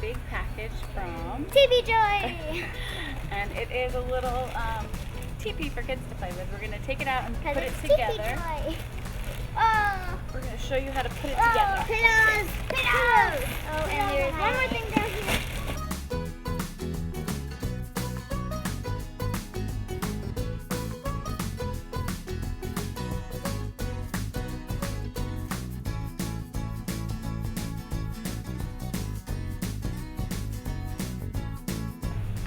big package from Teepee Joy! and it is a little teepee for kids to play with. We're going to take it out and put it Teepee together. Joy. Oh, We're going to show you how to put it together. pillows! Pillows! Oh, and there's one more thing down here.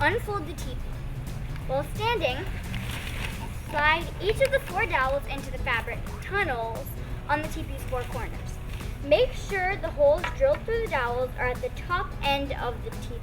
Unfold the teepee. While standing, slide each of the 4 dowels into the fabric tunnels on the teepee's 4 corners. Make sure the holes drilled through the dowels are at the top end of the teepee.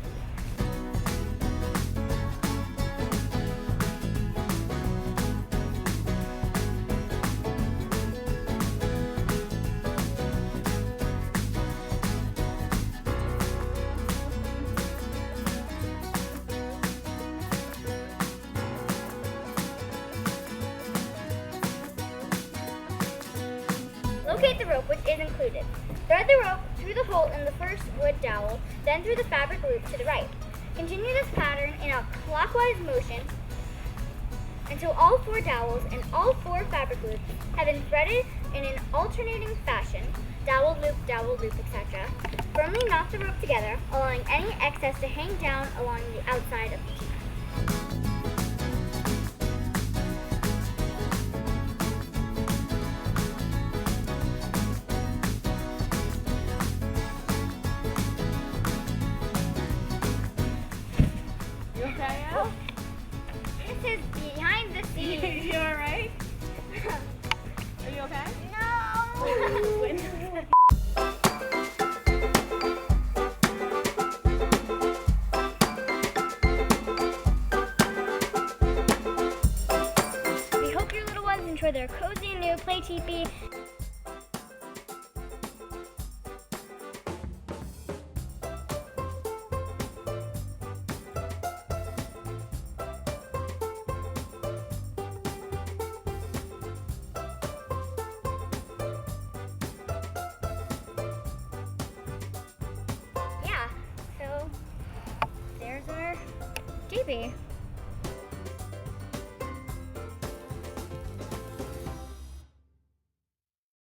Locate the rope, which is included. Thread the rope through the hole in the first wood dowel, then through the fabric loop to the right. Continue this pattern in a clockwise motion until all 4 dowels and all 4 fabric loops have been threaded in an alternating fashion, dowel loop, etc. Firmly knot the rope together, allowing any excess to hang down along the outside of the teepee. You okay, Al? This is behind the scenes. You alright? Are you okay? No! We hope your little ones enjoy their cozy new play teepee. Yeah, so there's our teepee.